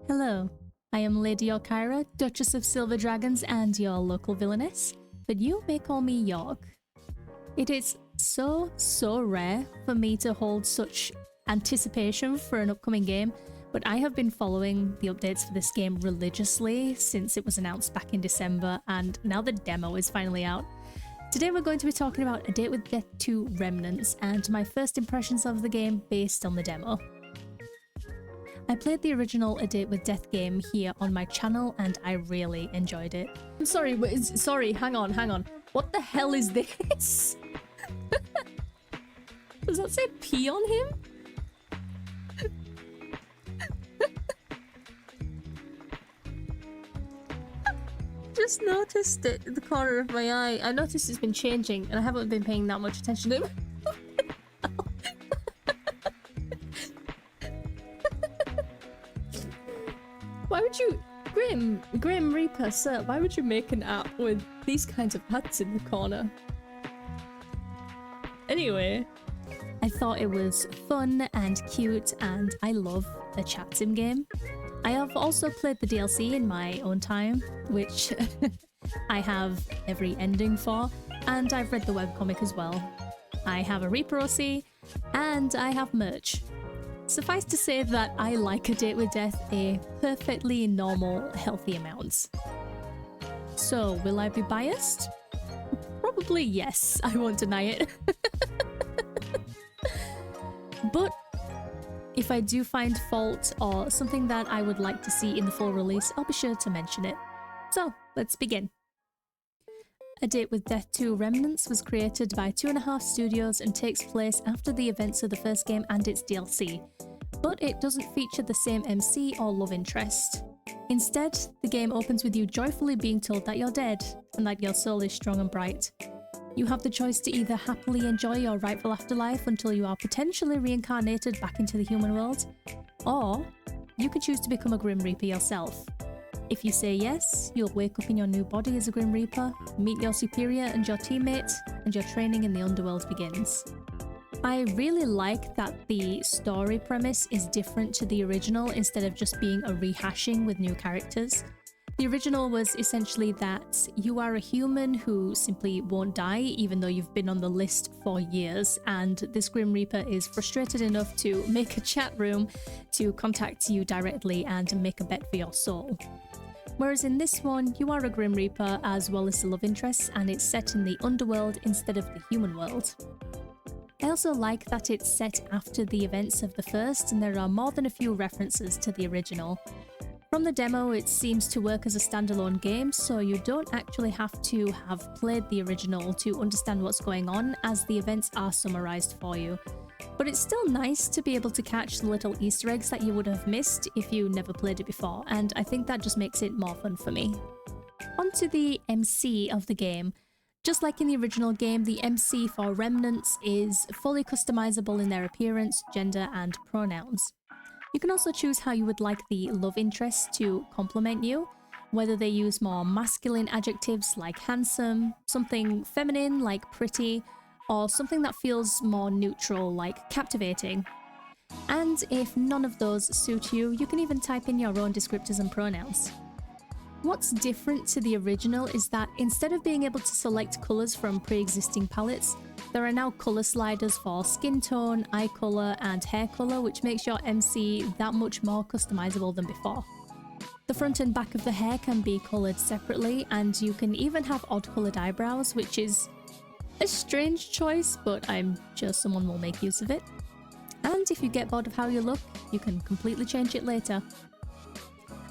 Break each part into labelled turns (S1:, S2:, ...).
S1: Hello, I am Lady Yorkira, Duchess of Silver Dragons and your local villainess, but you may call me York. It is so rare for me to hold such anticipation for an upcoming game, but I have been following the updates for this game religiously since it was announced back in December, and now the demo is finally out. Today we're going to be talking about A Date with Death 2 Remnants and my first impressions of the game based on the demo. I played the original A Date with Death game here on my channel and I really enjoyed it. I'm sorry, hang on. What the hell is this? Does that say pee on him? Just noticed it in the corner of my eye. I noticed it's been changing and I haven't been paying that much attention to it. Why would you, Grim Reaper, sir, why would you make an app with these kinds of hats in the corner? Anyway, I thought it was fun and cute and I love a chat sim game. I have also played the DLC in my own time, which I have every ending for, and I've read the webcomic as well. I have a Reaper OC, and I have merch. Suffice to say that I like A Date with Death a perfectly normal, healthy amount. So, will I be biased? Probably yes, I won't deny it. But if I do find fault or something that I would like to see in the full release, I'll be sure to mention it. So, let's begin. A Date with Death 2 Remnants was created by 2.5 Studios and takes place after the events of the first game and its DLC, but it doesn't feature the same MC or love interest. Instead, the game opens with you joyfully being told that you're dead and that your soul is strong and bright. You have the choice to either happily enjoy your rightful afterlife until you are potentially reincarnated back into the human world, or you can choose to become a Grim Reaper yourself. If you say yes, you'll wake up in your new body as a Grim Reaper, meet your superior and your teammate, and your training in the underworld begins. I really like that the story premise is different to the original instead of just being a rehashing with new characters. The original was essentially that you are a human who simply won't die even though you've been on the list for years, and this Grim Reaper is frustrated enough to make a chat room to contact you directly and make a bet for your soul. Whereas in this one, you are a Grim Reaper as well as the love interest, and it's set in the underworld instead of the human world. I also like that it's set after the events of the first, and there are more than a few references to the original. From the demo, it seems to work as a standalone game, so you don't actually have to have played the original to understand what's going on, as the events are summarised for you. But it's still nice to be able to catch the little Easter eggs that you would have missed if you never played it before, and I think that just makes it more fun for me. On to the MC of the game. Just like in the original game, the MC for Remnants is fully customizable in their appearance, gender, and pronouns. You can also choose how you would like the love interest to compliment you, whether they use more masculine adjectives like handsome, something feminine like pretty, or something that feels more neutral like captivating. And if none of those suit you, you can even type in your own descriptors and pronouns. What's different to the original is that instead of being able to select colours from pre-existing palettes, there are now colour sliders for skin tone, eye colour and hair colour, which makes your MC that much more customisable than before. The front and back of the hair can be coloured separately, and you can even have odd coloured eyebrows, which is a strange choice, but I'm sure someone will make use of it. And if you get bored of how you look, you can completely change it later.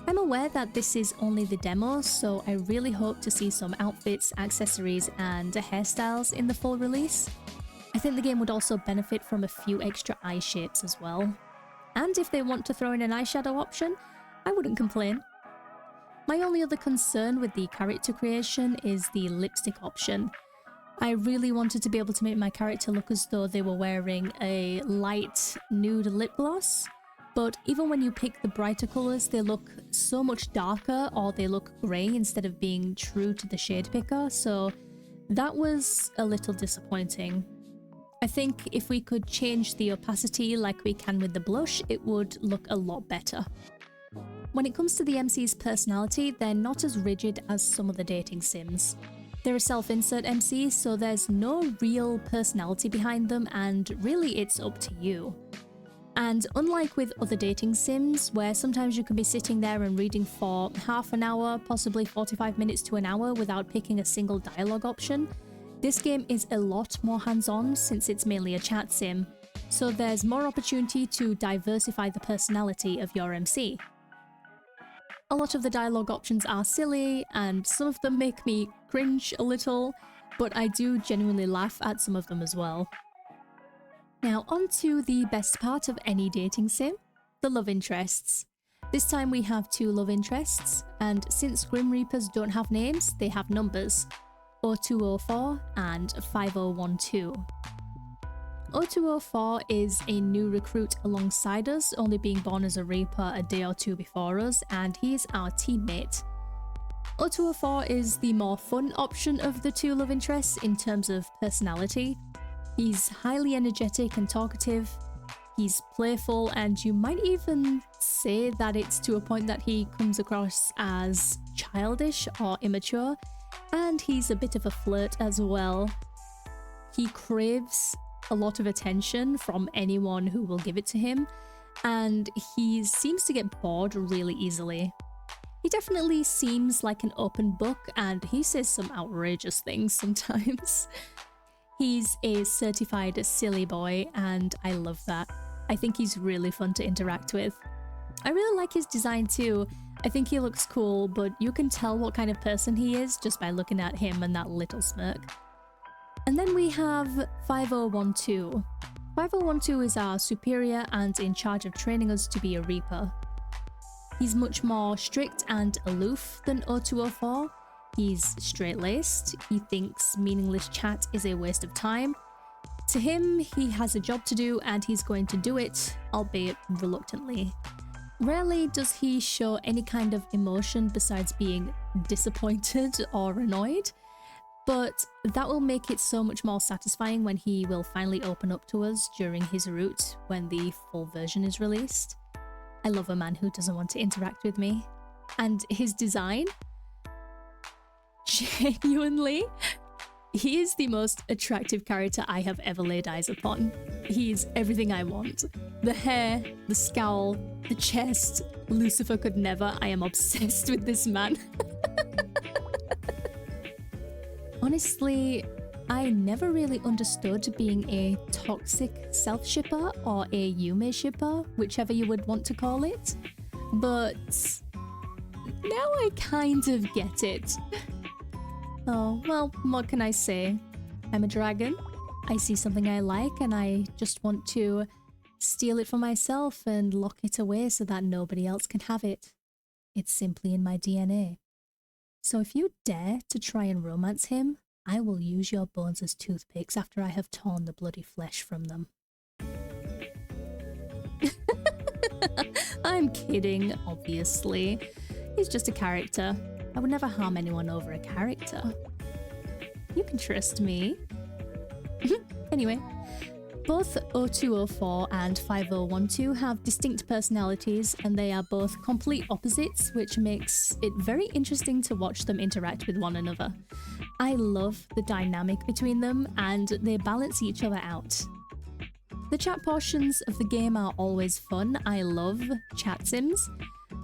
S1: I'm aware that this is only the demo, so I really hope to see some outfits, accessories, and hairstyles in the full release. I think the game would also benefit from a few extra eye shapes as well. And if they want to throw in an eyeshadow option, I wouldn't complain. My only other concern with the character creation is the lipstick option. I really wanted to be able to make my character look as though they were wearing a light nude lip gloss. But even when you pick the brighter colours, they look so much darker, or they look grey instead of being true to the shade picker, so that was a little disappointing. I think if we could change the opacity like we can with the blush, it would look a lot better. when it comes to the MC's personality, they're not as rigid as some of the dating sims. They're a self-insert MC, so there's no real personality behind them, and really it's up to you. And unlike with other dating sims, where sometimes you can be sitting there and reading for half an hour, possibly 45 minutes to an hour without picking a single dialogue option, this game is a lot more hands-on since it's mainly a chat sim, so there's more opportunity to diversify the personality of your MC. A lot of the dialogue options are silly, and some of them make me cringe a little, but I do genuinely laugh at some of them as well. Now on to the best part of any dating sim, the love interests. This time we have 2 love interests, and since Grim Reapers don't have names, they have numbers, 0204 and 5012. 0204 is a new recruit alongside us, only being born as a Reaper a day or 2 before us, and he's our teammate. 0204 is the more fun option of the 2 love interests in terms of personality. He's highly energetic and talkative, he's playful, and you might even say that it's to a point that he comes across as childish or immature, and he's a bit of a flirt as well. He craves a lot of attention from anyone who will give it to him, and he seems to get bored really easily. He definitely seems like an open book, and he says some outrageous things sometimes. He's a certified silly boy, and I love that. I think he's really fun to interact with. I really like his design too. I think he looks cool, but you can tell what kind of person he is just by looking at him and that little smirk. And then we have 5012. 5012 is our superior and in charge of training us to be a Reaper. He's much more strict and aloof than 0204. He's straight-laced, he thinks meaningless chat is a waste of time. To him, he has a job to do and he's going to do it, albeit reluctantly. Rarely does he show any kind of emotion besides being disappointed or annoyed, but that will make it so much more satisfying when he will finally open up to us during his route when the full version is released. I love a man who doesn't want to interact with me. And his design? Genuinely, he is the most attractive character I have ever laid eyes upon. He is everything I want. The hair, the scowl, the chest. Lucifer could never. I am obsessed with this man. Honestly, I never really understood being a toxic self-shipper or a Yume shipper, whichever you would want to call it. But now I kind of get it. Oh, well, what can I say? I'm a dragon. I see something I like and I just want to steal it for myself and lock it away so that nobody else can have it. It's simply in my DNA. So if you dare to try and romance him, I will use your bones as toothpicks after I have torn the bloody flesh from them. I'm kidding, obviously. He's just a character. I would never harm anyone over a character. You can trust me. Anyway, both 0204 and 5012 have distinct personalities, and they are both complete opposites, which makes it very interesting to watch them interact with one another. I love the dynamic between them, and they balance each other out. The chat portions of the game are always fun. I love chat sims.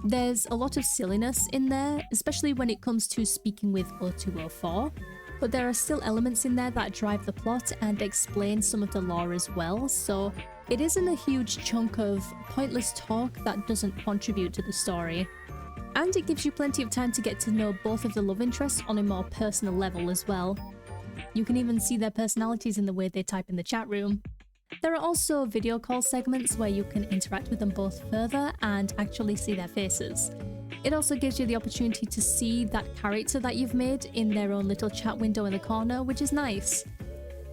S1: There's a lot of silliness in there, especially when it comes to speaking with 0204, but there are still elements in there that drive the plot and explain some of the lore as well, so it isn't a huge chunk of pointless talk that doesn't contribute to the story. And it gives you plenty of time to get to know both of the love interests on a more personal level as well. You can even see their personalities in the way they type in the chat room. There are also video call segments where you can interact with them both further and actually see their faces. It also gives you the opportunity to see that character that you've made in their own little chat window in the corner, which is nice.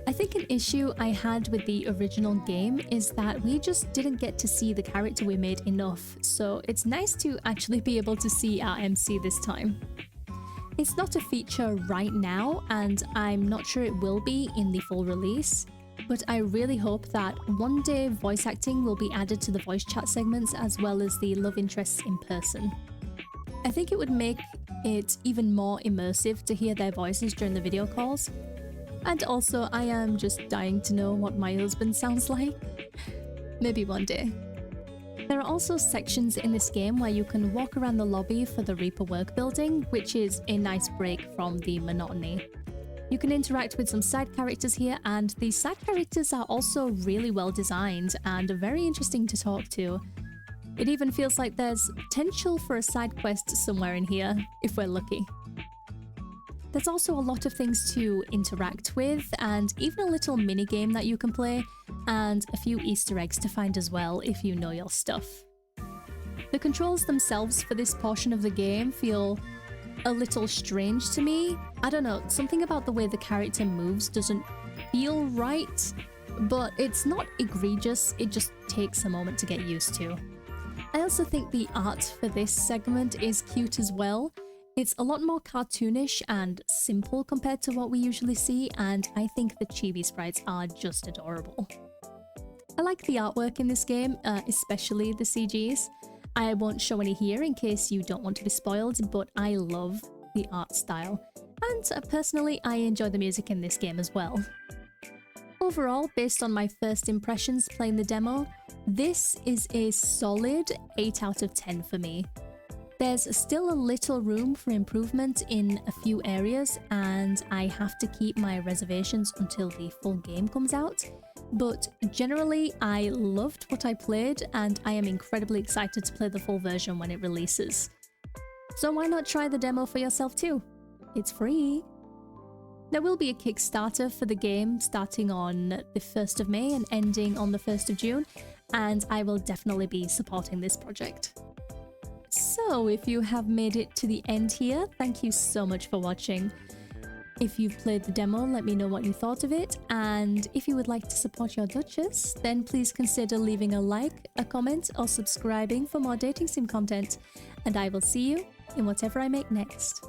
S1: I think an issue I had with the original game is that we just didn't get to see the character we made enough, so it's nice to actually be able to see our MC this time. It's not a feature right now, and I'm not sure it will be in the full release. but I really hope that one day voice acting will be added to the voice chat segments as well as the love interests in person. I think it would make it even more immersive to hear their voices during the video calls. And also, I am just dying to know what my husband sounds like. Maybe one day. There are also sections in this game where you can walk around the lobby for the Reaper work building, which is a nice break from the monotony. You can interact with some side characters here, and these side characters are also really well designed and very interesting to talk to. It even feels like there's potential for a side quest somewhere in here, if we're lucky. There's also a lot of things to interact with, and even a little mini game that you can play, and a few Easter eggs to find as well if you know your stuff. The controls themselves for this portion of the game feel a little strange to me. I don't know, something about the way the character moves doesn't feel right, but it's not egregious, it just takes a moment to get used to. I also think the art for this segment is cute as well. It's a lot more cartoonish and simple compared to what we usually see, and I think the chibi sprites are just adorable. I like the artwork in this game, especially the CGs. I won't show any here in case you don't want to be spoiled, but I love the art style. And personally, I enjoy the music in this game as well. Overall, based on my first impressions playing the demo, this is a solid 8 out of 10 for me. There's still a little room for improvement in a few areas, and I have to keep my reservations until the full game comes out. But generally, I loved what I played, and I am incredibly excited to play the full version when it releases. So why not try the demo for yourself too? It's free! There will be a Kickstarter for the game starting on the 1st of May and ending on the 1st of June, and I will definitely be supporting this project. So if you have made it to the end here, thank you so much for watching. If you've played the demo, let me know what you thought of it, and if you would like to support your Duchess, then please consider leaving a like, a comment, or subscribing for more dating sim content, and I will see you in whatever I make next.